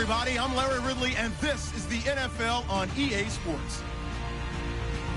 everybody. I'm Larry Ridley, and this is the NFL on EA Sports.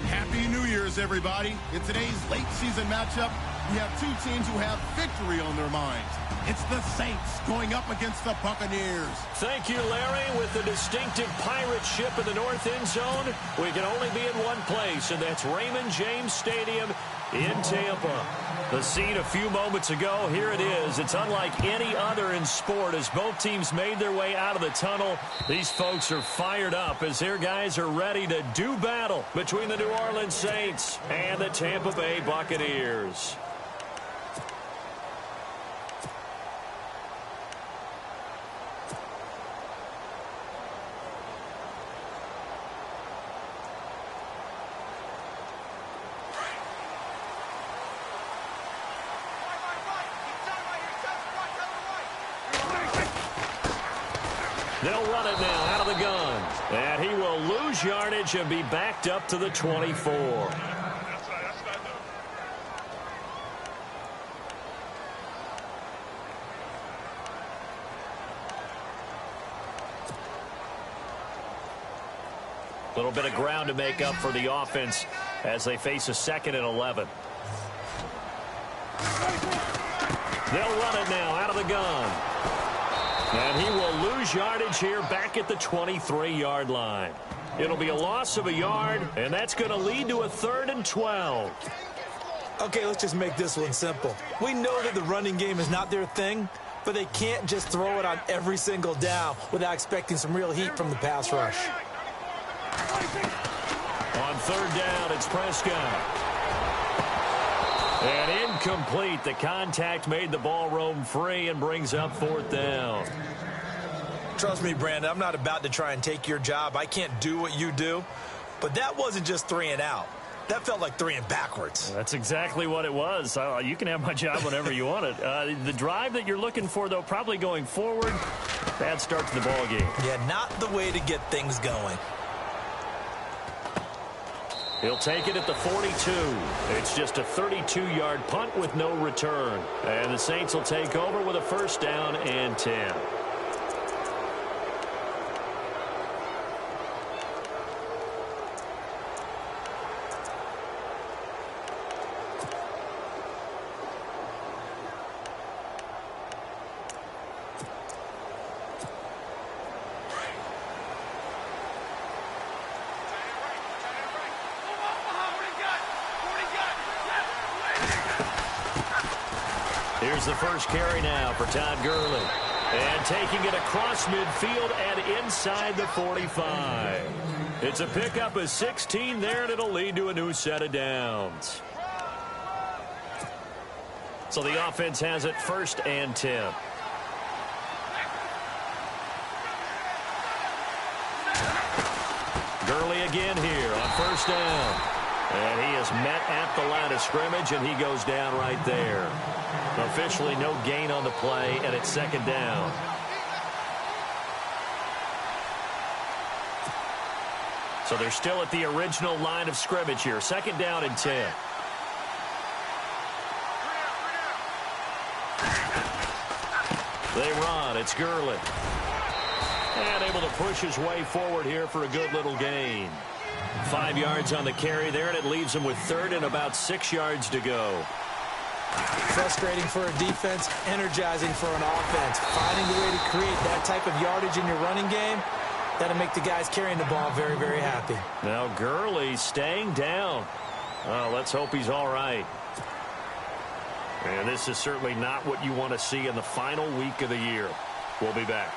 Happy New Year's, everybody. In today's late season matchup, we have two teams who have victory on their minds. It's the Saints going up against the Buccaneers. Thank you, Larry. With the distinctive pirate ship in the north end zone, we can only be in one place, and that's Raymond James Stadium in Tampa. The scene a few moments ago, here it is. It's unlike any other in sport as both teams made their way out of the tunnel. These folks are fired up as their guys are ready to do battle between the New Orleans Saints and the Tampa Bay Buccaneers. They'll run it now out of the gun. And he will lose yardage and be backed up to the 24. A little bit of ground to make up for the offense as they face a 2nd and 11. They'll run it now out of the gun. And he will lose yardage here back at the 23-yard line. It'll be a loss of a yard, and that's going to lead to a 3rd and 12. Okay, let's just make this one simple. We know that the running game is not their thing, but they can't just throw it on every single down without expecting some real heat from the pass rush. On 3rd down, it's Prescott. And incomplete. The contact made the ball roam free and brings up 4th down. Trust me, Brandon, I'm not about to try and take your job. I can't do what you do. But that wasn't just 3 and out. That felt like 3 and backwards. That's exactly what it was. You can have my job whenever you want it. The drive that you're looking for, though, probably going forward. Bad start to the ball game. Yeah, not the way to get things going. He'll take it at the 42. It's just a 32-yard punt with no return. And the Saints will take over with a 1st down and 10. Here's the first carry now for Todd Gurley. And taking it across midfield and inside the 45. It's a pickup of 16 there, and it'll lead to a new set of downs. So the offense has it 1st and 10. Gurley again here on 1st down. And he is met at the line of scrimmage, and he goes down right there. Officially no gain on the play, and it's 2nd down. So they're still at the original line of scrimmage here. 2nd down and 10. They run. It's Gurley. And able to push his way forward here for a good little gain. 5 yards on the carry there, and it leaves him with 3rd and about 6 yards to go. Frustrating for a defense, energizing for an offense. Finding the way to create that type of yardage in your running game, that'll make the guys carrying the ball very, very happy. Now Gurley staying down. Let's hope he's all right. And this is certainly not what you want to see in the final week of the year. We'll be back.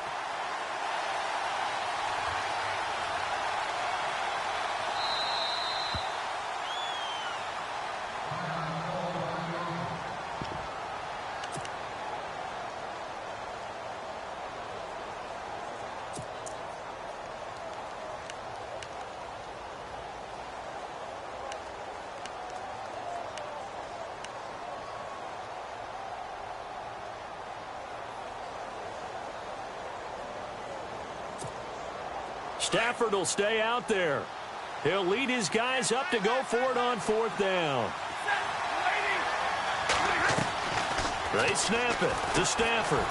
Stafford will stay out there. He'll lead his guys up to go for it on 4th down. They snap it to Stafford.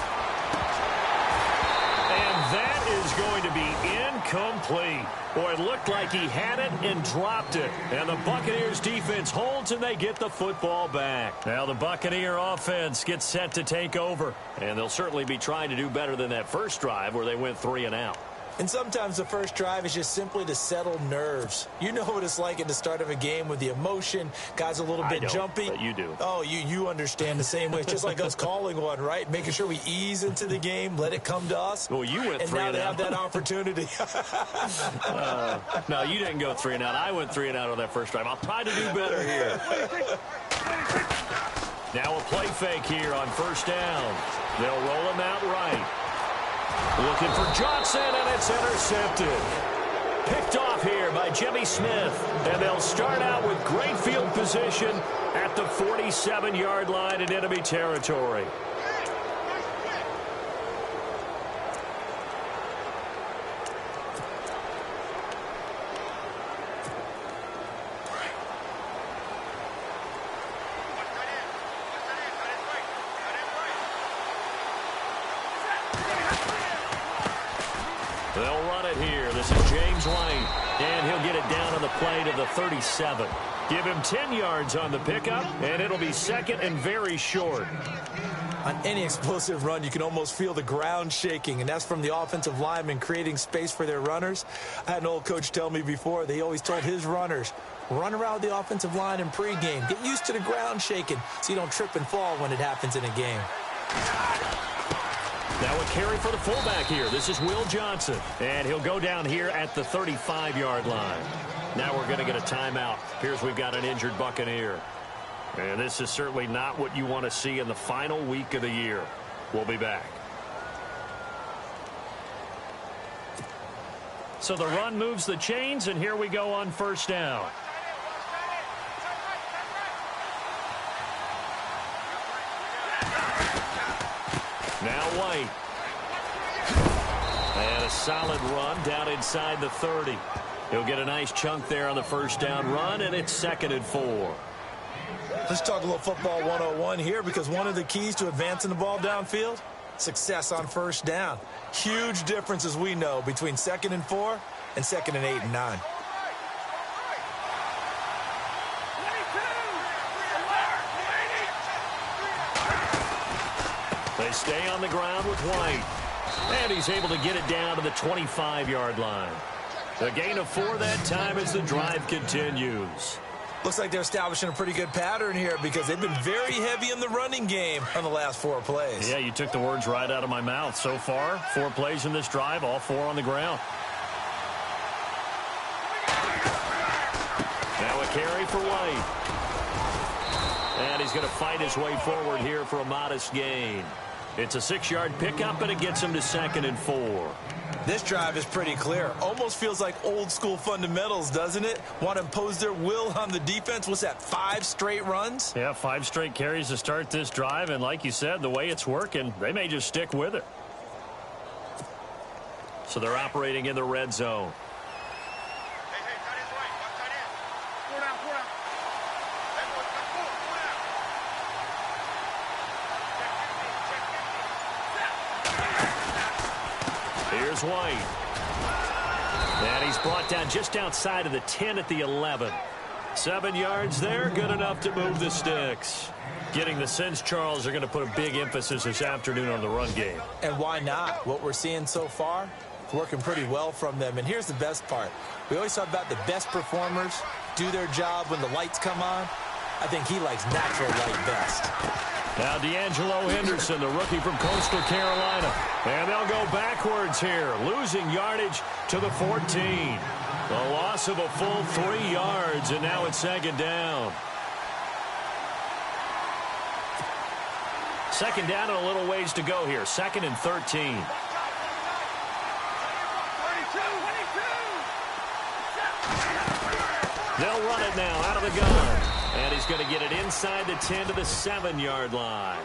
And that is going to be incomplete. Boy, it looked like he had it and dropped it. And the Buccaneers defense holds and they get the football back. Now the Buccaneer offense gets set to take over. And they'll certainly be trying to do better than that first drive where they went 3 and out. And sometimes the first drive is just simply to settle nerves. You know what it's like at the start of a game with the emotion. Guys a little bit jumpy. But you do. Oh, you understand the same way. It's just like us calling one, right? Making sure we ease into the game, let it come to us. Well, you went 3 and out. And now they have that opportunity. No, you didn't go 3 and out. I went 3 and out on that first drive. I'll try to do better here. Now a play fake here on first down. They'll roll him out right. Looking for Johnson, and it's intercepted. Picked off here by Jimmy Smith. And they'll start out with great field position at the 47-yard line in enemy territory. They'll run it here. This is James White. And he'll get it down on the play to the 37. Give him 10 yards on the pickup, and it'll be second and very short. On any explosive run, you can almost feel the ground shaking, and that's from the offensive linemen creating space for their runners. I had an old coach tell me before, he always told his runners, run around the offensive line in pregame. Get used to the ground shaking so you don't trip and fall when it happens in a game. Now a carry for the fullback here. This is Will Johnson. And he'll go down here at the 35-yard line. Now we're going to get a timeout. Here's we've got an injured Buccaneer. And this is certainly not what you want to see in the final week of the year. We'll be back. So the run moves the chains, and here we go on first down. Now White. And a solid run down inside the 30. He'll get a nice chunk there on the first down run, and it's 2nd and 4. Let's talk a little football 101 here, because one of the keys to advancing the ball downfield, success on first down. Huge difference, as we know, between 2nd and 4 and 2nd and 8 and 9. They stay on the ground with White. And he's able to get it down to the 25-yard line. A gain of 4 that time as the drive continues. Looks like they're establishing a pretty good pattern here, because they've been very heavy in the running game on the last 4 plays. Yeah, you took the words right out of my mouth. So far, 4 plays in this drive, all 4 on the ground. Now a carry for White. And he's going to fight his way forward here for a modest gain. It's a 6-yard pickup, and it gets him to 2nd and 4. This drive is pretty clear. Almost feels like old school fundamentals, doesn't it? Want to impose their will on the defense. What's that, 5 straight runs? Yeah, 5 straight carries to start this drive, and like you said, the way it's working, they may just stick with it. So they're operating in the red zone. Here's White. And he's brought down just outside of the 10 at the 11. 7 yards there, good enough to move the sticks. Getting the sense, Charles, are going to put a big emphasis this afternoon on the run game. And why not? What we're seeing so far, it's working pretty well from them. And here's the best part. We always talk about the best performers do their job when the lights come on. I think he likes natural light best. Now D'Angelo Henderson, the rookie from Coastal Carolina. And they'll go backwards here, losing yardage to the 14. The loss of a full 3 yards, and now it's 2nd down. 2nd down and a little ways to go here. 2nd and 13. They'll run it now out of the gun. And he's going to get it inside the 10 to the 7-yard line.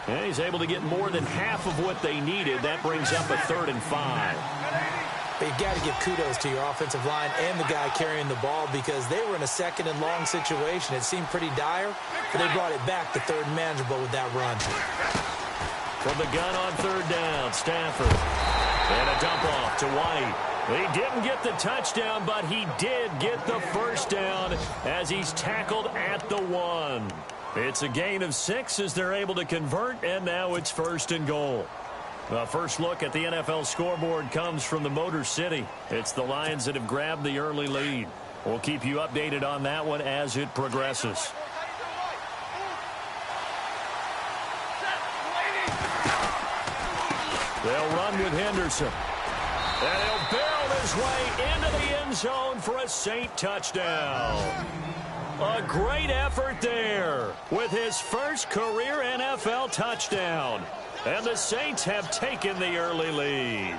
And he's able to get more than half of what they needed. That brings up a 3rd and 5. But you got to give kudos to your offensive line and the guy carrying the ball, because they were in a 2nd and long situation. It seemed pretty dire, but they brought it back to 3rd and manageable with that run. From the gun on 3rd down, Stafford. And a dump off to White. He didn't get the touchdown, but he did get the first down as he's tackled at the 1. It's a gain of 6 as they're able to convert, and now it's 1st and goal. The first look at the NFL scoreboard comes from the Motor City. It's the Lions that have grabbed the early lead. We'll keep you updated on that one as it progresses. They'll run with Henderson. And he'll barrel his way into the end zone for a Saint touchdown. A great effort there with his first career NFL touchdown. And the Saints have taken the early lead.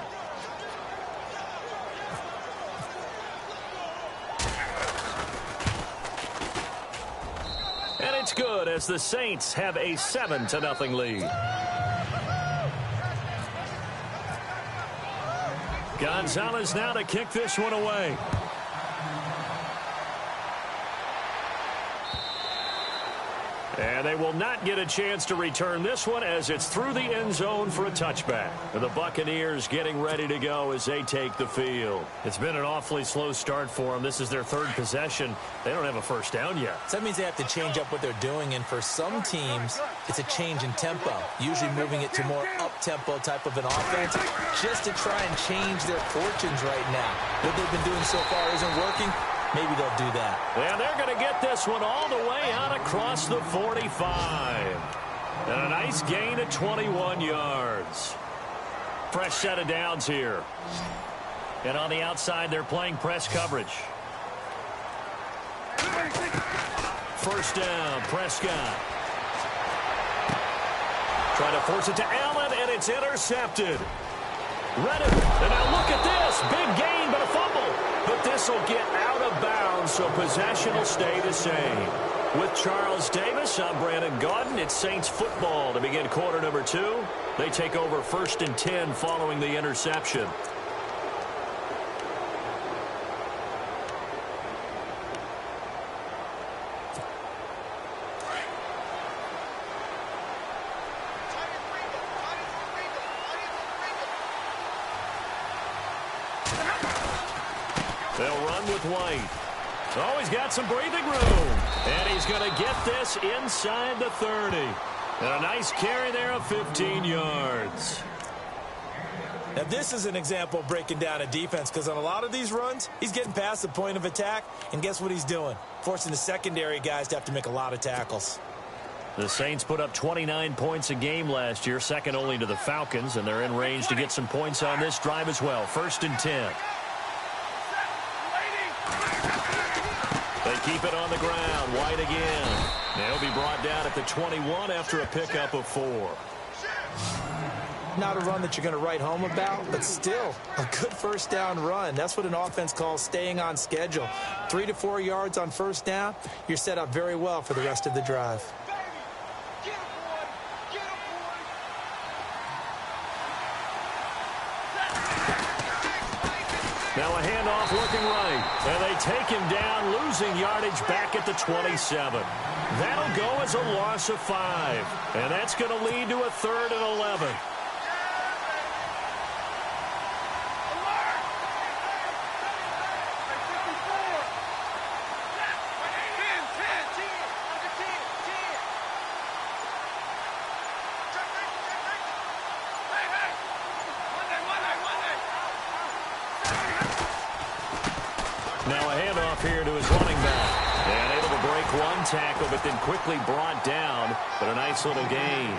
And it's good as the Saints have a 7-0 lead. Gonzalez now to kick this one away. And they will not get a chance to return this one as it's through the end zone for a touchback. And the Buccaneers getting ready to go as they take the field. It's been an awfully slow start for them. This is their 3rd possession. They don't have a first down yet. So that means they have to change up what they're doing, and for some teams, it's a change in tempo, usually moving it to more up-tempo type of an offense, just to try and change their fortunes right now. What they've been doing so far isn't working. Maybe they'll do that. And they're going to get this one all the way out across the 45. And a nice gain of 21 yards. Fresh set of downs here. And on the outside, they're playing press coverage. First down, Prescott. Trying to force it to Allen, and it's intercepted. Redden, and now look at this. Big gain, but a fumble. But this will get out of bounds, so possession will stay the same. With Charles Davis, I'm Brandon Gaudin. It's Saints football to begin quarter number 2. They take over 1st and 10 following the interception. They'll run with White. Oh, he's got some breathing room. And he's going to get this inside the 30. And a nice carry there of 15 yards. Now, this is an example of breaking down a defense, because on a lot of these runs, he's getting past the point of attack, and guess what he's doing? Forcing the secondary guys to have to make a lot of tackles. The Saints put up 29 points a game last year, second only to the Falcons, and they're in range to get some points on this drive as well. 1st and 10. They keep it on the ground. White again. They'll be brought down at the 21 after a pickup of 4. Not a run that you're going to write home about, but still a good first down run. That's what an offense calls staying on schedule. 3 to 4 yards on first down. You're set up very well for the rest of the drive. Now a handoff working right. And they take him down, losing yardage back at the 27. That'll go as a loss of 5. And that's going to lead to a 3rd and 11. Now a handoff here to his running back. And able to break one tackle, but then quickly brought down. But a nice little gain.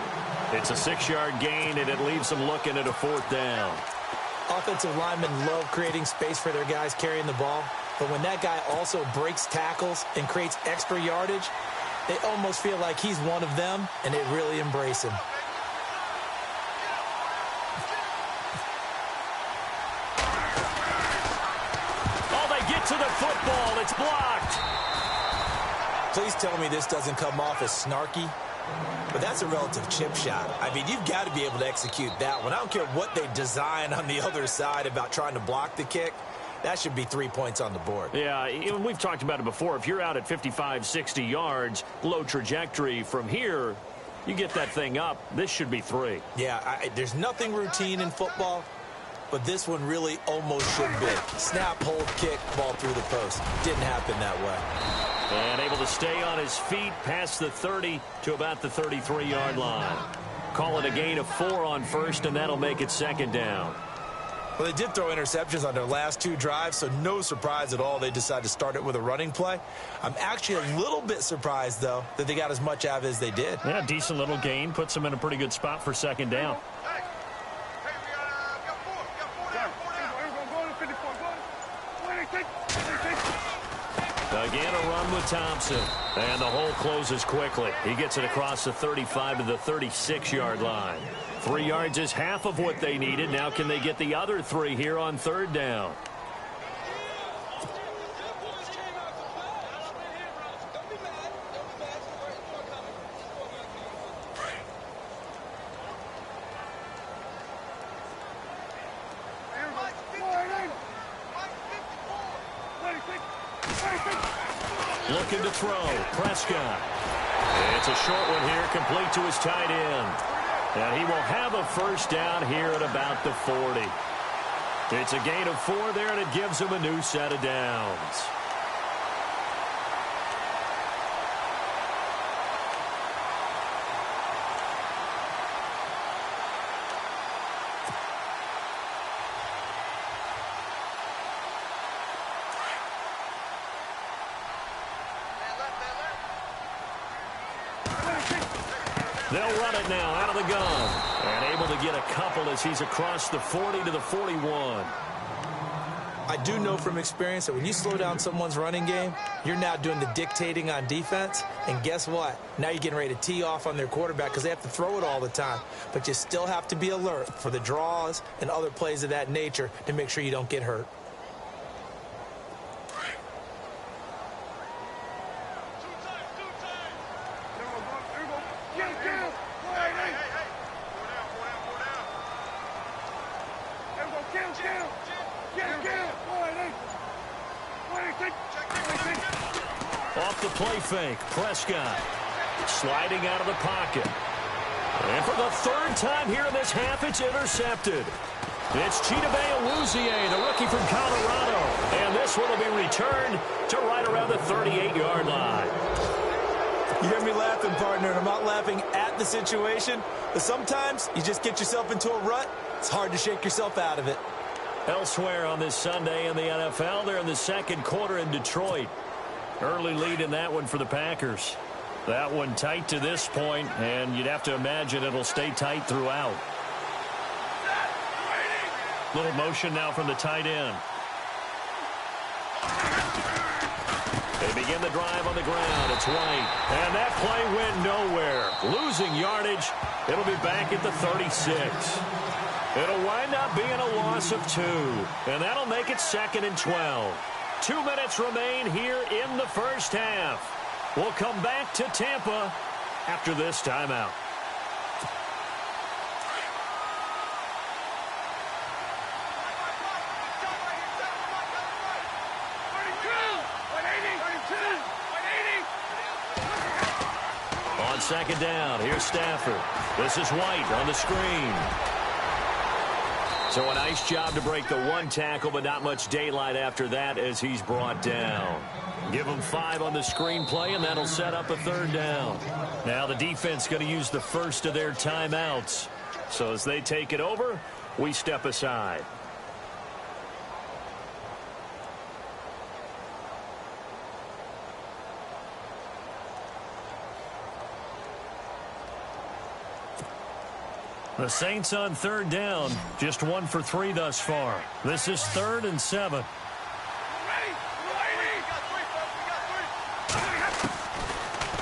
It's a 6-yard gain, and it leaves them looking at a 4th down. Offensive linemen love creating space for their guys carrying the ball. But when that guy also breaks tackles and creates extra yardage, they almost feel like he's one of them, and they really embrace him. To the football, it's blocked. Please tell me this doesn't come off as snarky, but that's a relative chip shot. I mean, you've got to be able to execute that one. I don't care what they design on the other side about trying to block the kick. That should be 3 points on the board. Yeah, we've talked about it before. If you're out at 55, 60 yards, low trajectory from here, you get that thing up. This should be 3. Yeah, there's nothing routine in football. but this one really almost should be. Snap, hold, kick, ball through the post. Didn't happen that way. And able to stay on his feet past the 30 to about the 33-yard line. Call it a gain of 4 on first, and that'll make it second down. Well, they did throw interceptions on their last 2 drives, so no surprise at all they decided to start it with a running play. I'm actually a little bit surprised, though, that they got as much out of it as they did. Yeah, decent little gain. Puts them in a pretty good spot for second down. Again, a run with Thompson. And the hole closes quickly. He gets it across the 35 to the 36-yard line. 3 yards is half of what they needed. Now can they get the other 3 here on third down? Looking to throw. Prescott. It's a short one here, complete to his tight end. And he will have a first down here at about the 40. It's a gain of 4 there, and it gives him a new set of downs. They'll run it now out of the gun. And able to get a couple as he's across the 40 to the 41. I do know from experience that when you slow down someone's running game, you're now doing the dictating on defense. And guess what? Now you're getting ready to tee off on their quarterback because they have to throw it all the time. But you still have to be alert for the draws and other plays of that nature to make sure you don't get hurt. Off the play fake, Prescott sliding out of the pocket. And for the 3rd time here in this half, it's intercepted. It's Chidobe Awuzie, the rookie from Colorado. And this one will be returned to right around the 38-yard line. You hear me laughing, partner, and I'm not laughing at the situation, but sometimes you just get yourself into a rut. It's hard to shake yourself out of it. Elsewhere on this Sunday in the NFL, they're in the second quarter in Detroit. Early lead in that one for the Packers. That one tight to this point, and you'd have to imagine it'll stay tight throughout. Little motion now from the tight end. They begin the drive on the ground. It's White. And that play went nowhere. Losing yardage. It'll be back at the 36. It'll wind up being a loss of 2. And that'll make it 2nd and 12. 2 minutes remain here in the first half. We'll come back to Tampa after this timeout. On second down, here's Stafford. This is White on the screen. So a nice job to break the 1 tackle, but not much daylight after that as he's brought down. Give him 5 on the screenplay, and that'll set up a 3rd down. Now the defense going to use the first of their timeouts. So as they take it over, we step aside. The Saints on 3rd down, just 1 for 3 thus far. This is 3rd and 7.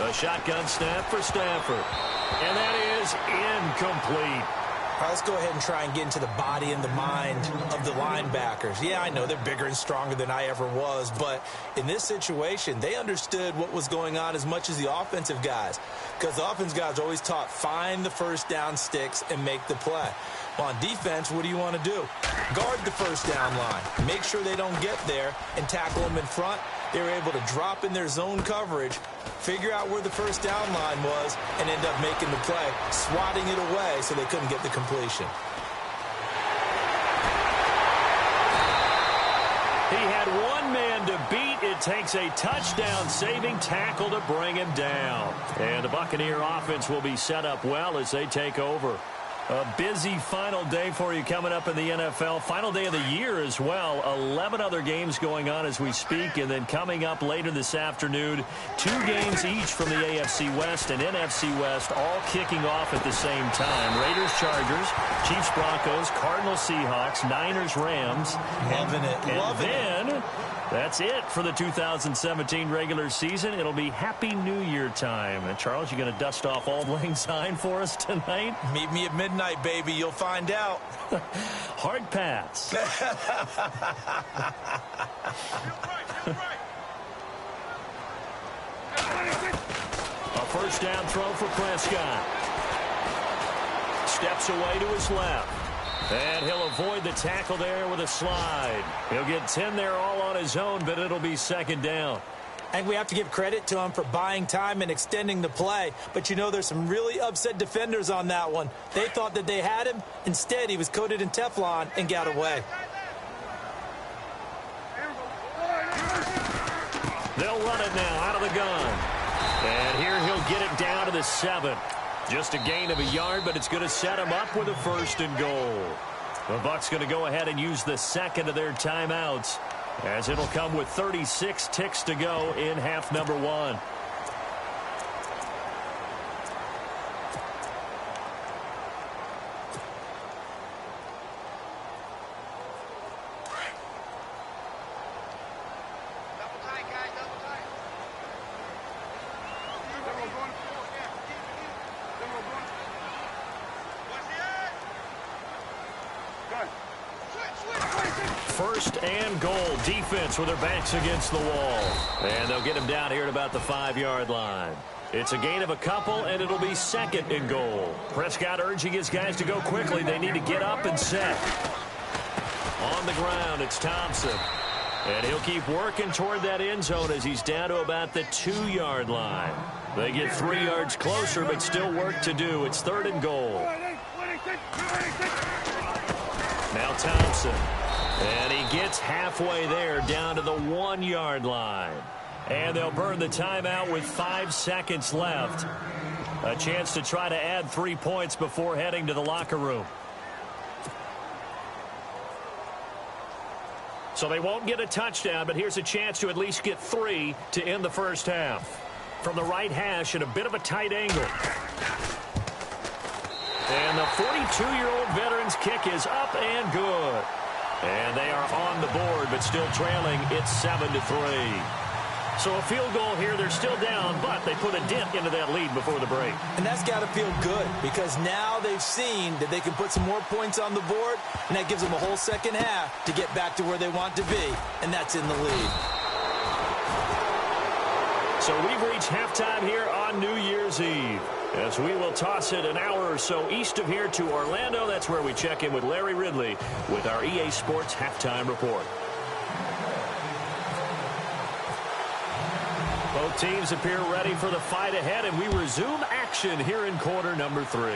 A shotgun snap for Stafford. And that is incomplete. All right, let's go ahead and try and get into the body and the mind of the linebackers. Yeah, I know they're bigger and stronger than I ever was, but in this situation, they understood what was going on as much as the offensive guys, because the offensive guys are always taught, find the first down sticks and make the play. Well, on defense, what do you want to do? Guard the first down line. Make sure they don't get there and tackle them in front. They were able to drop in their zone coverage, figure out where the first down line was, and end up making the play, swatting it away so they couldn't get the completion. one man to beat. It takes a touchdown-saving tackle to bring him down. And the Buccaneer offense will be set up well as they take over. A busy final day for you coming up in the NFL. Final day of the year as well. 11 other games going on as we speak. And then coming up later this afternoon, 2 games each from the AFC West and NFC West, all kicking off at the same time. Raiders, Chargers, Chiefs, Broncos, Cardinals, Seahawks, Niners, Rams. Loving it. Loving it. That's it for the 2017 regular season. It'll be Happy New Year time. And Charles, you going to dust off Auld Lang Syne for us tonight? Meet me at midnight, baby. You'll find out. Hard pass. A first down throw for Prescott. Steps away to his left. And he'll avoid the tackle there with a slide. He'll get 10 there all on his own, but it'll be second down. I think we have to give credit to him for buying time and extending the play. But, you know, there's some really upset defenders on that one. They thought that they had him. Instead, he was coated in Teflon and got away. They'll run it now out of the gun. And here he'll get it down to the 7. Just a gain of a yard, but it's going to set him up with a 1st and goal. The Bucs going to go ahead and use the second of their timeouts, as it'll come with 36 ticks to go in half number 1. First and goal. Defense with their backs against the wall. And they'll get him down here at about the 5-yard line. It's a gain of a couple, and it'll be 2nd and goal. Prescott urging his guys to go quickly. They need to get up and set. On the ground, it's Thompson. And he'll keep working toward that end zone as he's down to about the 2-yard line. They get 3 yards closer, but still work to do. It's 3rd and goal. Now Thompson. And he gets halfway there down to the 1-yard line. And they'll burn the timeout with 5 seconds left. A chance to try to add 3 points before heading to the locker room. So they won't get a touchdown, but here's a chance to at least get 3 to end the first half. From the right hash at a bit of a tight angle. And the 42-year-old veteran's kick is up and good. And they are on the board, but still trailing. It's 7-3. So a field goal here. They're still down, but they put a dent into that lead before the break. And that's got to feel good because now they've seen that they can put some more points on the board, and that gives them a whole second half to get back to where they want to be, and that's in the lead. So we've reached halftime here on New Year's Eve, as we will toss it an hour or so east of here to Orlando. That's where we check in with Larry Ridley with our EA Sports Halftime Report. Both teams appear ready for the fight ahead, and we resume action here in quarter number 3.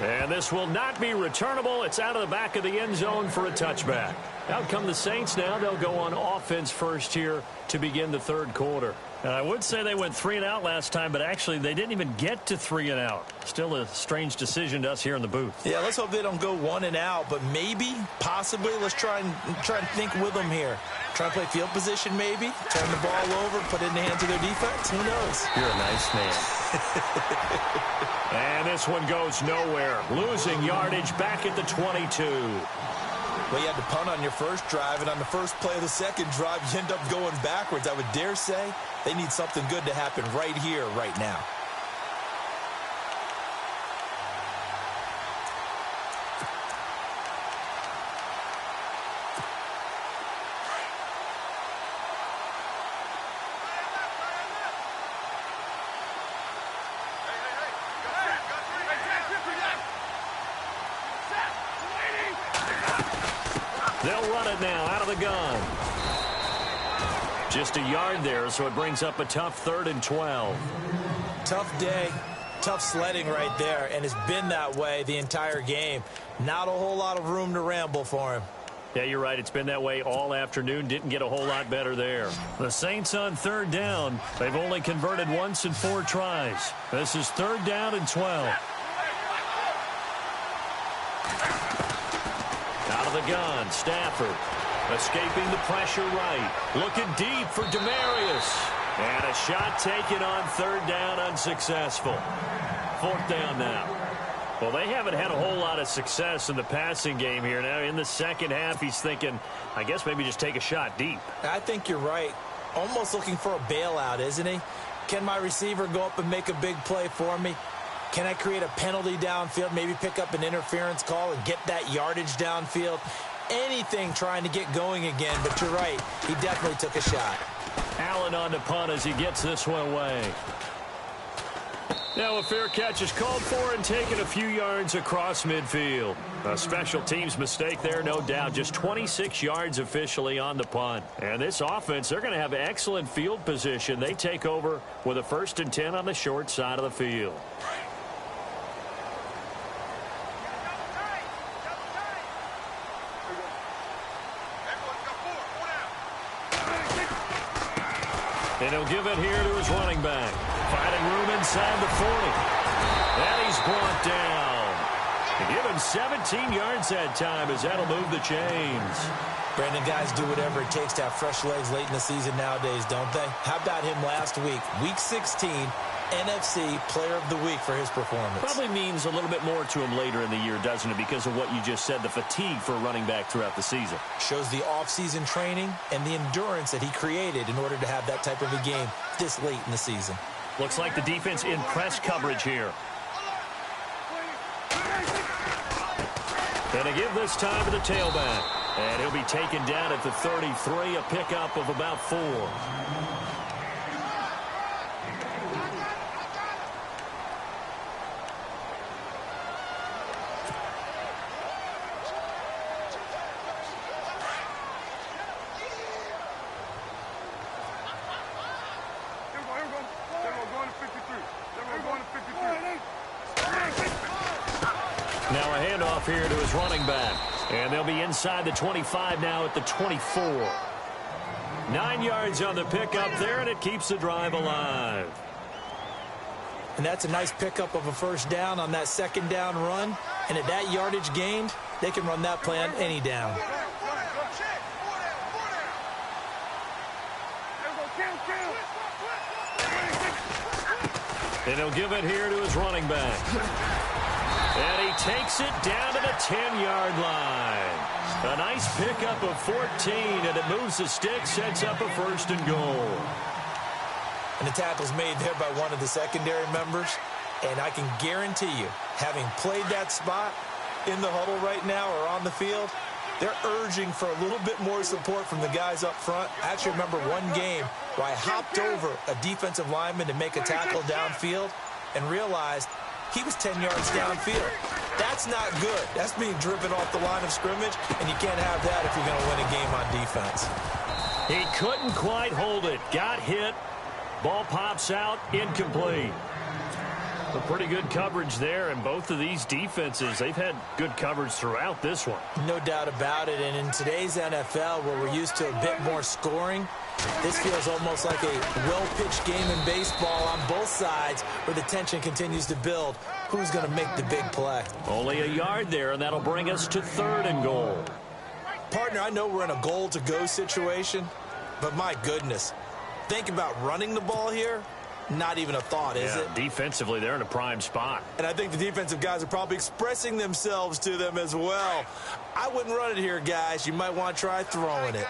And this will not be returnable. It's out of the back of the end zone for a touchback. Out come the Saints now. They'll go on offense first here to begin the 3rd quarter. And I would say they went 3 and out last time, but actually they didn't even get to 3 and out. Still a strange decision to us here in the booth. Yeah, let's hope they don't go 1 and out, but maybe, possibly, let's try and think with them here. Try and play field position maybe, turn the ball over, put it in the hands of their defense. Who knows? You're a nice man. And this one goes nowhere. Losing yardage back at the 22. Well, you had to punt on your first drive, and on the first play of the second drive, you end up going backwards. I would dare say they need something good to happen right here, right now. They'll run it now out of the gun. Just a yard there, so it brings up a tough 3rd and 12. Tough day, tough sledding right there, and it's been that way the entire game. Not a whole lot of room to ramble for him. Yeah, you're right. It's been that way all afternoon. Didn't get a whole lot better there. The Saints on third down. They've only converted once in 4 tries. This is 3rd down and 12. Out of the gun, Stafford. Escaping the pressure right. Looking deep for Demarius. And a shot taken on 3rd down, unsuccessful. 4th down now. Well, they haven't had a whole lot of success in the passing game here. Now, in the second half, he's thinking, I guess maybe just take a shot deep. I think you're right. Almost looking for a bailout, isn't he? Can my receiver go up and make a big play for me? Can I create a penalty downfield, maybe pick up an interference call and get that yardage downfield? Anything trying to get going again, but you're right. He definitely took a shot. Allen on the punt as he gets this one away. Now a fair catch is called for and taken a few yards across midfield. A special teams mistake there, no doubt. Just 26 yards officially on the punt. And this offense, they're going to have excellent field position. They take over with a 1st and 10 on the short side of the field. And he'll give it here to his running back. Finding room inside the 40. And he's brought down. And give him 17 yards that time as that'll move the chains. Brandon, guys do whatever it takes to have fresh legs late in the season nowadays, don't they? How about him last week? Week 16, NFC Player of the Week for his performance. Probably means a little bit more to him later in the year, doesn't it? Because of what you just said, the fatigue for a running back throughout the season. Shows the off-season training and the endurance that he created in order to have that type of a game this late in the season. Looks like the defense in press coverage here. And they give this time to the tailback. And he'll be taken down at the 33, a pickup of about 4. Now a handoff here to his running back. And they'll be inside the 25 now at the 24. 9 yards on the pickup there, and it keeps the drive alive. And that's a nice pickup of a 1st down on that 2nd down run. And at that yardage gained, they can run that play on any down. And he'll give it here to his running back. And he takes it down to the 10-yard line. A nice pickup of 14, and it moves the stick, sets up a 1st and goal. And the tackle's made there by one of the secondary members. And I can guarantee you, having played that spot in the huddle right now or on the field, they're urging for a little bit more support from the guys up front. I actually remember one game where I hopped over a defensive lineman to make a tackle downfield and realized he was 10 yards downfield. That's not good. That's being driven off the line of scrimmage, and you can't have that if you're going to win a game on defense. He couldn't quite hold it. Got hit. Ball pops out. Incomplete. A pretty good coverage there, and both of these defenses, they've had good coverage throughout this one. No doubt about it, and in today's NFL, where we're used to a bit more scoring, this feels almost like a well-pitched game in baseball on both sides where the tension continues to build. Who's going to make the big play? Only a yard there, and that'll bring us to 3rd and goal. Partner, I know we're in a goal-to-go situation, but my goodness, think about running the ball here. Not even a thought, is it? Defensively, they're in a prime spot. And I think the defensive guys are probably expressing themselves to them as well. I wouldn't run it here, guys. You might want to try throwing it.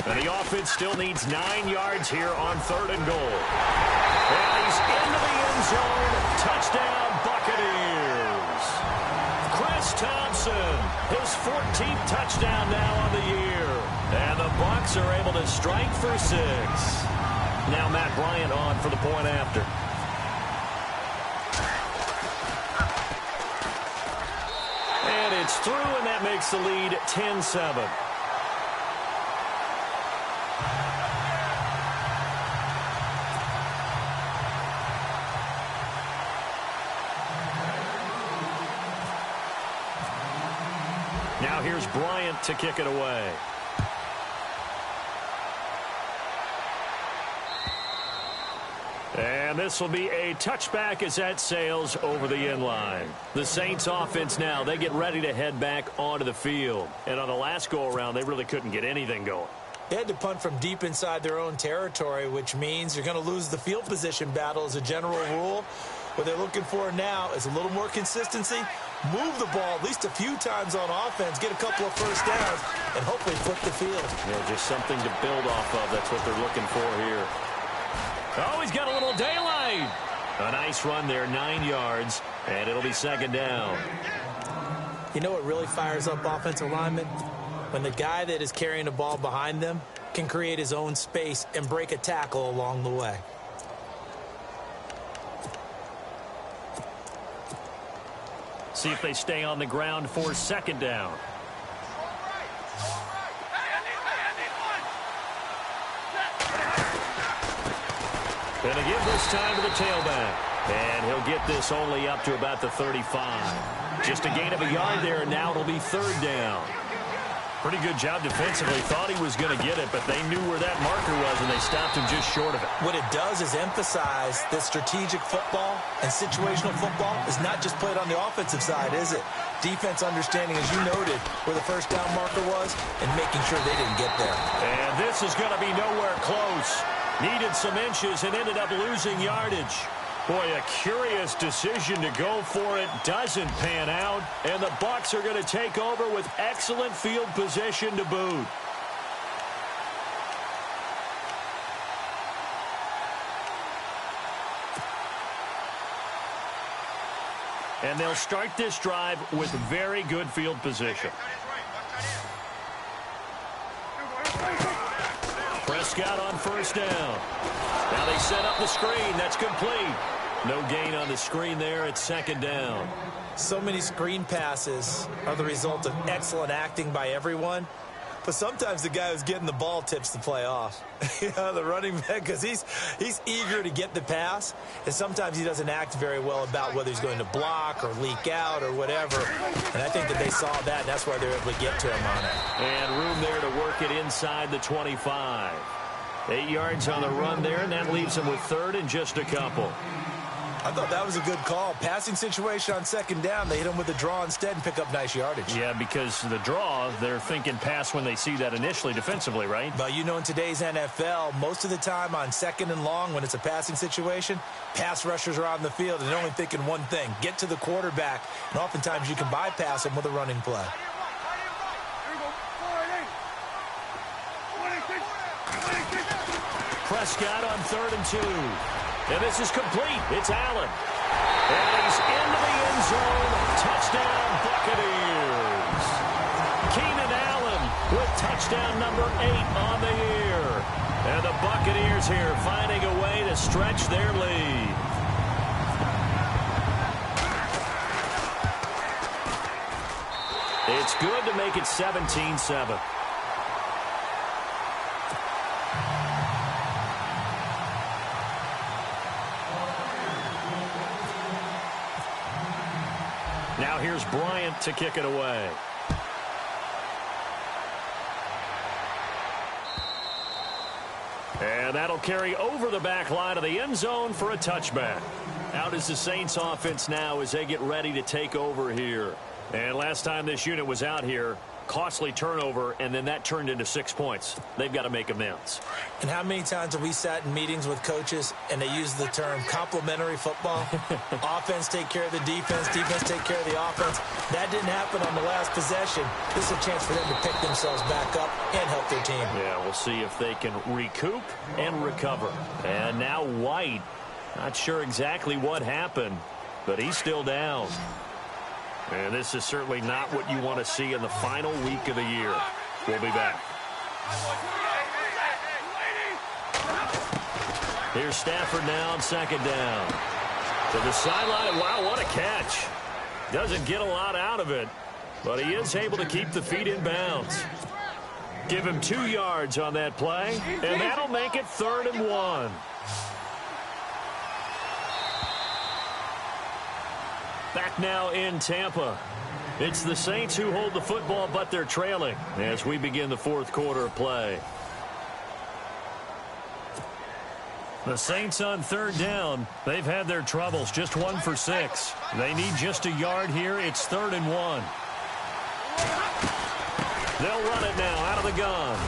And the offense still needs 9 yards here on 3rd and goal. And he's into the end zone. Touchdown, Buccaneers. Chris Thompson, his 14th touchdown now on the year. And the Bucs are able to strike for 6. Now Matt Bryant on for the point after. And it's through, and that makes the lead 10-7. Now here's Bryant to kick it away. And this will be a touchback as that sails over the end line. The Saints offense now, they get ready to head back onto the field. And on the last go-around, they really couldn't get anything going. They had to punt from deep inside their own territory, which means you're going to lose the field position battle as a general rule. What they're looking for now is a little more consistency, move the ball at least a few times on offense, get a couple of first downs, and hopefully flip the field. Yeah, just something to build off of. That's what they're looking for here. Oh, he's got a little daylight. A nice run there, 9 yards, and it'll be second down. You know what really fires up offensive linemen? When the guy that is carrying the ball behind them can create his own space and break a tackle along the way. See if they stay on the ground for second down. Going to give this time to the tailback. And he'll get this only up to about the 35. Just a gain of a yard there, and now it'll be third down. Pretty good job defensively. Thought he was going to get it, but they knew where that marker was, and they stopped him just short of it. What it does is emphasize that strategic football and situational football is not just played on the offensive side, is it? Defense understanding, as you noted, where the first down marker was and making sure they didn't get there. And this is going to be nowhere close. Needed some inches and ended up losing yardage. Boy, a curious decision to go for it. Doesn't pan out. And the Bucs are going to take over with excellent field position to boot. And they'll start this drive with very good field position. Prescott on first down. Now they set up the screen. That's complete. No gain on the screen there. It's second down. So many screen passes are the result of excellent acting by everyone. But sometimes the guy who's getting the ball tips the play off. You know, the running back, because he's eager to get the pass. And sometimes he doesn't act very well about whether he's going to block or leak out or whatever. And I think that they saw that, and that's why they were able to get to him on it. And room there to work it inside the 25. 8 yards on the run there, and that leaves him with third and just a couple. I thought that was a good call. Passing situation on second down, they hit him with a draw instead and pick up nice yardage. Yeah, because the draw, they're thinking pass when they see that initially defensively, right? But you know, in today's NFL, most of the time on second and long, when it's a passing situation, pass rushers are on the field and they're only thinking one thing, get to the quarterback. And oftentimes you can bypass them with a running play. Prescott on 3rd and 2. And this is complete. It's Allen. And he's into the end zone. Touchdown, Buccaneers. Keenan Allen with touchdown number 8 on the year. And the Buccaneers here finding a way to stretch their lead. It's good to make it 17-7. Now here's Bryant to kick it away. And that'll carry over the back line of the end zone for a touchback. Out is the Saints offense now as they get ready to take over here. And last time this unit was out here, costly turnover, and then that turned into 6 points. They've got to make amends. And how many times have we sat in meetings with coaches and they use the term complementary football? Offense take care of the defense, defense take care of the offense. That didn't happen on the last possession. This is a chance for them to pick themselves back up and help their team. Yeah, we'll see if they can recoup and recover. And now White, not sure exactly what happened, but he's still down. And this is certainly not what you want to see in the final week of the year. We'll be back. Here's Stafford now on second down. To the sideline. Wow, what a catch. Doesn't get a lot out of it, but he is able to keep the feet in bounds. Give him 2 yards on that play, and that'll make it 3rd and 1. Back now in Tampa. It's the Saints who hold the football, but they're trailing as we begin the fourth quarter of play. The Saints on third down. They've had their troubles, just 1 for 6. They need just a yard here. It's 3rd and 1. They'll run it now out of the gun.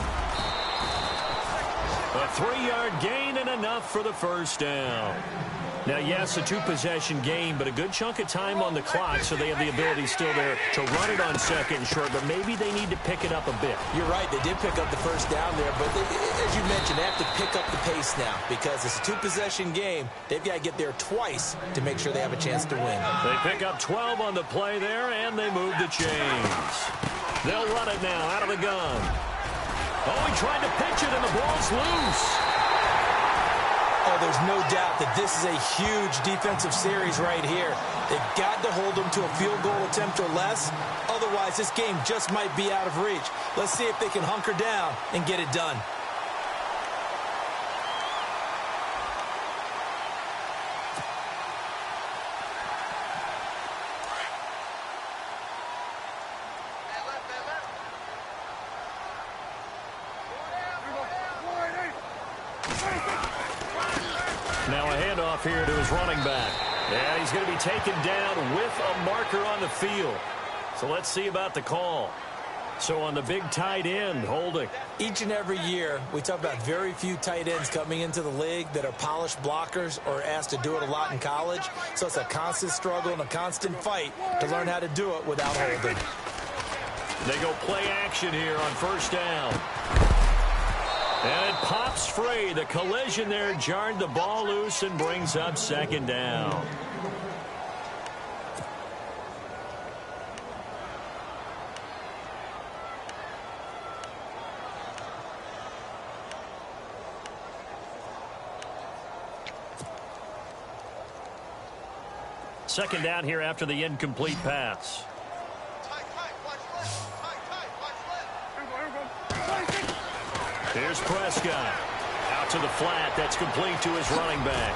A 3-yard gain and enough for the first down. Now, yes, a 2-possession game, but a good chunk of time on the clock, so they have the ability still there to run it on 2nd and short, but maybe they need to pick it up a bit. You're right. They did pick up the first down there, but as you mentioned, they have to pick up the pace now because it's a 2-possession game. They've got to get there twice to make sure they have a chance to win. They pick up 12 on the play there, and they move the chains. They'll run it now out of the gun. Oh, he tried to pitch it, and the ball's loose. Oh, there's no doubt that this is a huge defensive series right here. They've got to hold them to a field goal attempt or less. Otherwise, this game just might be out of reach. Let's see if they can hunker down and get it done. Now a handoff here to his running back. And he's going to be taken down with a marker on the field. So let's see about the call. So on the big tight end, holding. Each and every year, we talk about very few tight ends coming into the league that are polished blockers or asked to do it a lot in college. So it's a constant struggle and a constant fight to learn how to do it without holding. They go play action here on first down. And it pops free. The collision there jarred the ball loose and brings up 2nd down. Second down here after the incomplete pass. Here's Prescott. Out to the flat. That's complete to his running back.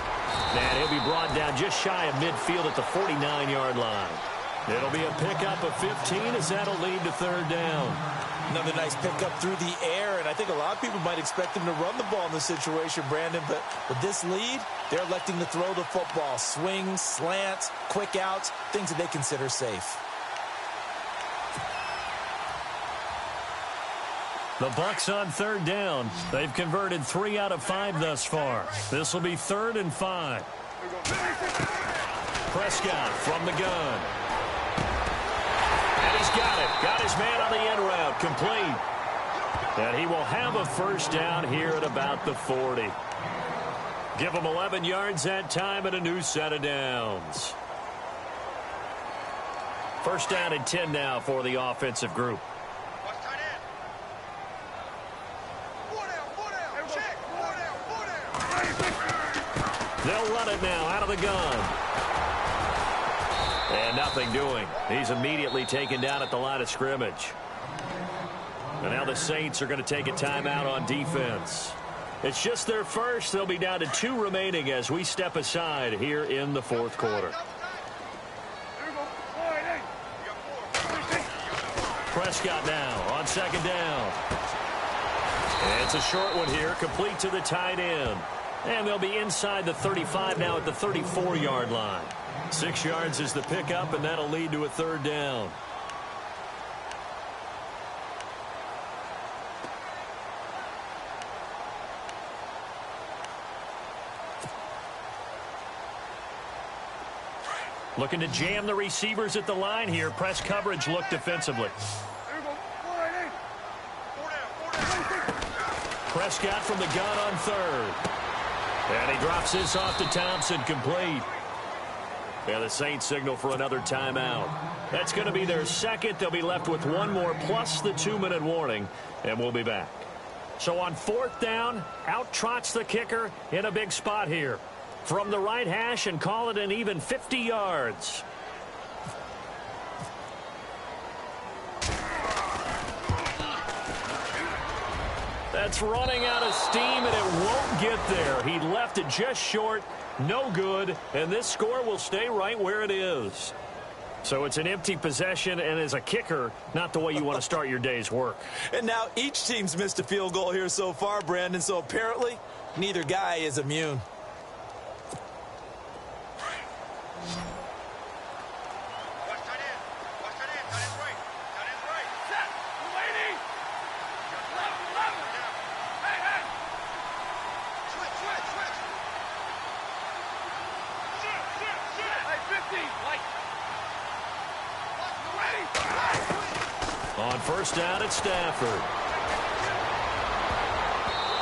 And he'll be brought down just shy of midfield at the 49-yard line. It'll be a pickup of 15 as that'll lead to 3rd down. Another nice pickup through the air, and I think a lot of people might expect him to run the ball in this situation, Brandon, but with this lead, they're electing to throw the football. Swings, slants, quick outs, things that they consider safe. The Bucs on 3rd down. They've converted 3 out of 5 thus far. This will be 3rd and 5. Prescott from the gun. And he's got it. Got his man on the end route. Complete. And he will have a first down here at about the 40. Give him 11 yards that time and a new set of downs. First down and 10 now for the offensive group. They'll run it now out of the gun. And nothing doing. He's immediately taken down at the line of scrimmage. And now the Saints are going to take a timeout on defense. It's just their first. They'll be down to 2 remaining as we step aside here in the fourth quarter. Prescott now on 2nd down. And it's a short one here, complete to the tight end. And they'll be inside the 35 now at the 34-yard line. 6 yards is the pickup, and that'll lead to a 3rd down. Looking to jam the receivers at the line here. Press coverage look defensively. Prescott from the gun on 3rd. And he drops this off to Thompson, complete. Yeah, the Saints signal for another timeout. That's going to be their second. They'll be left with 1 more plus the 2-minute warning, and we'll be back. So on 4th down, out trots the kicker in a big spot here. From the right hash and call it an even 50 yards. That's running out of steam, and it won't get there. He left it just short, no good, and this score will stay right where it is. So it's an empty possession, and as a kicker, not the way you want to start your day's work. And now each team's missed a field goal here so far, Brandon, so apparently neither guy is immune. On first down, it's Stafford.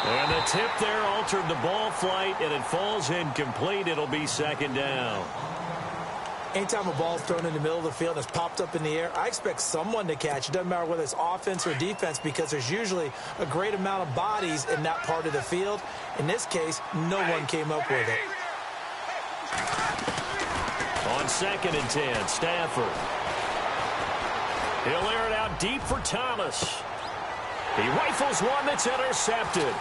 And the tip there altered the ball flight, and it falls incomplete. It'll be second down. Anytime a ball's thrown in the middle of the field and it's popped up in the air, I expect someone to catch. It doesn't matter whether it's offense or defense, because there's usually a great amount of bodies in that part of the field. In this case, no one came up with it. On 2nd and 10, Stafford. He'll air it out deep for Thomas. He rifles one that's intercepted.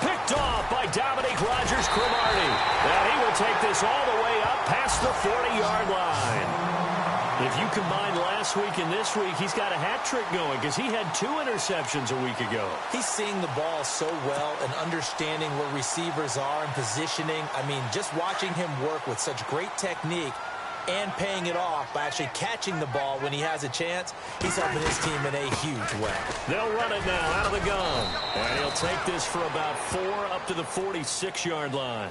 Picked off by Dominique Rodgers-Cromartie. And he will take this all the way up past the 40-yard line. If you combine last week and this week, he's got a hat trick going because he had 2 interceptions a week ago. He's seeing the ball so well and understanding where receivers are and positioning. I mean, just watching him work with such great technique and paying it off by actually catching the ball when he has a chance, he's helping his team in a huge way. They'll run it now out of the gun. And he'll take this for about 4 up to the 46-yard line.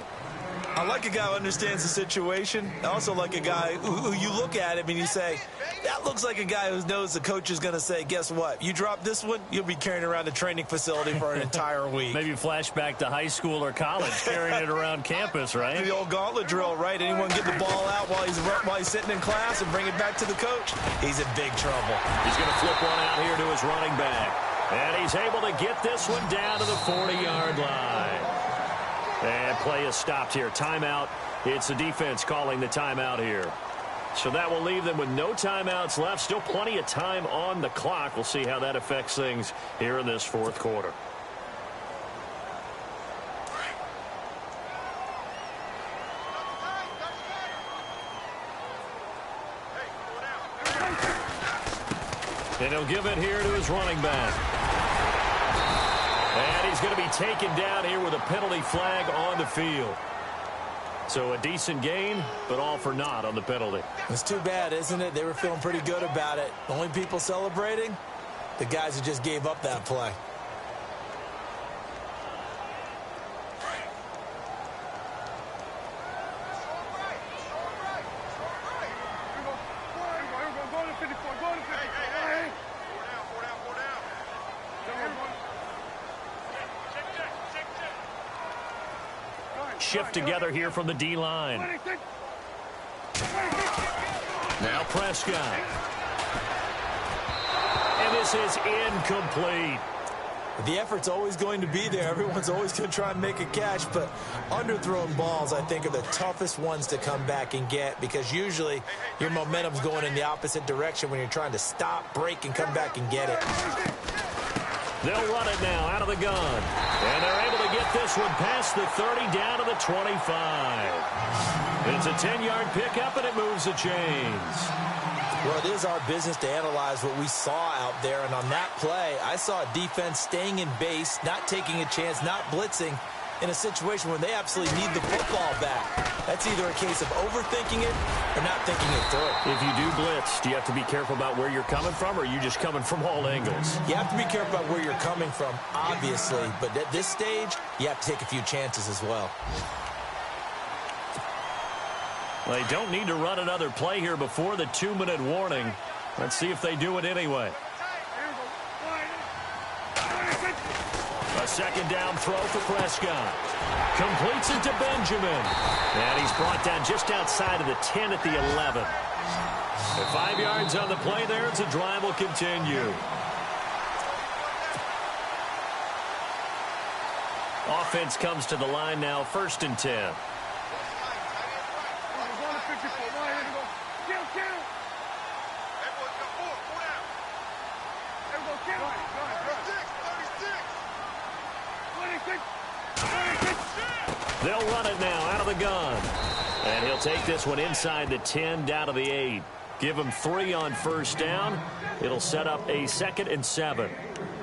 I like a guy who understands the situation. I also like a guy who you look at him and you say, that looks like a guy who knows the coach is going to say, guess what? You drop this one, you'll be carrying around the training facility for an entire week. Maybe flashback to high school or college, carrying it around campus, right? The old gauntlet drill, right? Anyone get the ball out while he's sitting in class and bring it back to the coach? He's in big trouble. He's going to flip one out here to his running back. And he's able to get this one down to the 40-yard line. And play is stopped here. Timeout. It's the defense calling the timeout here. So that will leave them with no timeouts left. Still plenty of time on the clock. We'll see how that affects things here in this 4th quarter. And he'll give it here to his running back. And he's going to be taken down here with a penalty flag on the field. So a decent gain, but all for naught on the penalty. It's too bad, isn't it? They were feeling pretty good about it. The only people celebrating, the guys who just gave up that play. Shift together here from the D-line. Now Prescott. And this is incomplete. The effort's always going to be there. Everyone's always going to try and make a catch, but underthrown balls, I think, are the toughest ones to come back and get, because usually your momentum's going in the opposite direction when you're trying to stop, break, and come back and get it. They'll run it now out of the gun. And they're able to get this one past the 30 down to the 25. It's a 10-yard pickup, and it moves the chains. Well, it is our business to analyze what we saw out there. And on that play, I saw a defense staying in base, not taking a chance, not blitzing in a situation where they absolutely need the football back. That's either a case of overthinking it or not thinking it through. If you do blitz, do you have to be careful about where you're coming from, or are you just coming from all angles? You have to be careful about where you're coming from, obviously. But at this stage, you have to take a few chances as well. They don't need to run another play here before the 2-minute warning. Let's see if they do it anyway. A second down throw for Prescott. Completes it to Benjamin. And he's brought down just outside of the 10 at the 11. 5 yards on the play there as the drive will continue. Offense comes to the line now, 1st and 10. They'll run it now out of the gun. And he'll take this one inside the 10 down to the 8. Give them 3 on first down. It'll set up a 2nd and 7.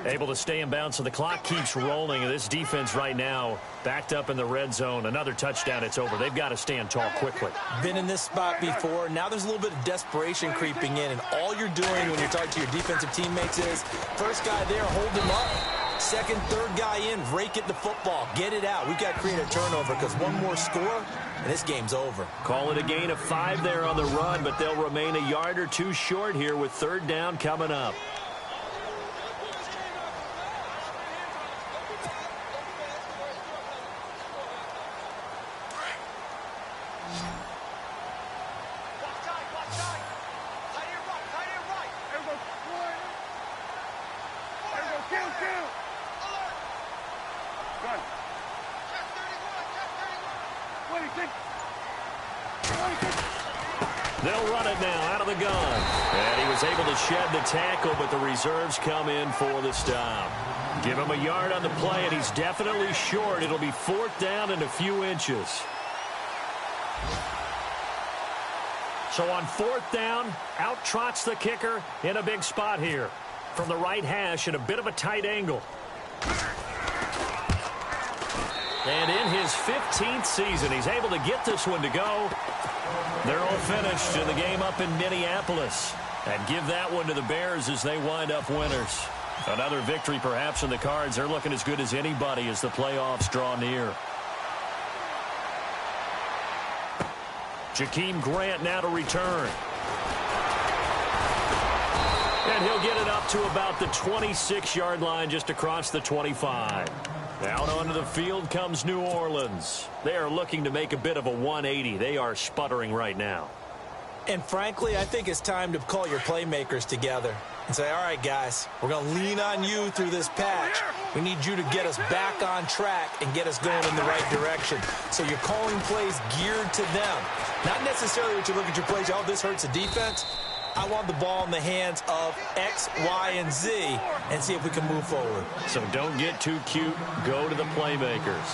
Able to stay in bounds, so the clock keeps rolling. And this defense right now backed up in the red zone. Another touchdown, it's over. They've got to stand tall quickly. Been in this spot before. Now there's a little bit of desperation creeping in. And all you're doing when you're talking to your defensive teammates is, first guy there, hold him up. Second, third guy in, rake it the football. Get it out. We've got to create a turnover because one more score, and this game's over. Call it a gain of 5 there on the run, but they'll remain a yard or 2 short here with 3rd down coming up. They'll run it now out of the gun. And he was able to shed the tackle, but the reserves come in for the stop. Give him a yard on the play, and he's definitely short. It'll be 4th down and a few inches. So on 4th down, out trots the kicker in a big spot here. From the right hash at a bit of a tight angle. And in his 15th season, he's able to get this one to go. They're all finished in the game up in Minneapolis. And give that one to the Bears as they wind up winners. Another victory perhaps in the cards. They're looking as good as anybody as the playoffs draw near. Jakeem Grant now to return. And he'll get it up to about the 26-yard line, just across the 25. Out onto the field comes New Orleans. They are looking to make a bit of a 180. They are sputtering right now. And frankly, I think it's time to call your playmakers together and say, all right, guys, we're going to lean on you through this patch. We need you to get us back on track and get us going in the right direction. So you're calling plays geared to them. Not necessarily that you look at your plays, oh, this hurts the defense. I want the ball in the hands of X, Y, and Z and see if we can move forward. So don't get too cute. Go to the playmakers.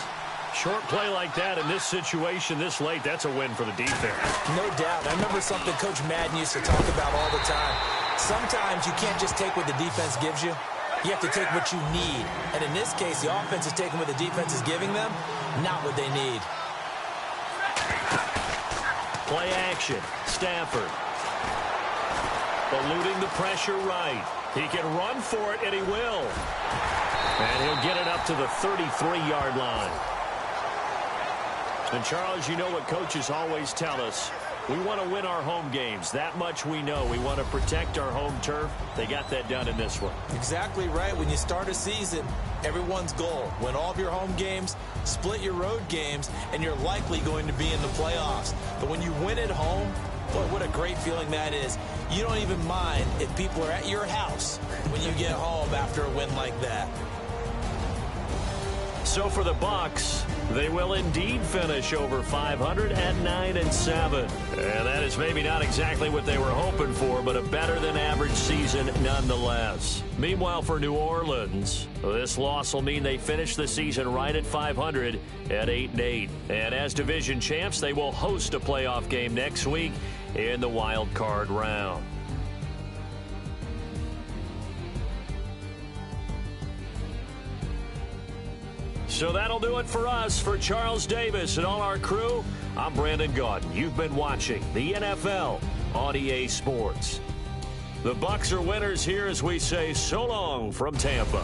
Short play like that in this situation this late, that's a win for the defense. No doubt. I remember something Coach Madden used to talk about all the time. Sometimes you can't just take what the defense gives you. You have to take what you need. And in this case, the offense is taking what the defense is giving them, not what they need. Play action. Stafford. Eluding the pressure right. He can run for it, and he will. And he'll get it up to the 33-yard line. And, Charles, you know what coaches always tell us. We want to win our home games. That much we know. We want to protect our home turf. They got that done in this one. Exactly right. When you start a season, everyone's goal, win all of your home games, split your road games, and you're likely going to be in the playoffs. But when you win at home, boy, what a great feeling that is. You don't even mind if people are at your house when you get home after a win like that. So for the Bucs, they will indeed finish over 500 at 9-7. And that is maybe not exactly what they were hoping for, but a better than average season nonetheless. Meanwhile, for New Orleans, this loss will mean they finish the season right at 500 at 8-8. And as division champs, they will host a playoff game next week in the wild card round. So that'll do it for us. For Charles Davis and all our crew, I'm Brandon Gaudin. You've been watching the NFL on EA Sports. The Bucs are winners here as we say so long from Tampa.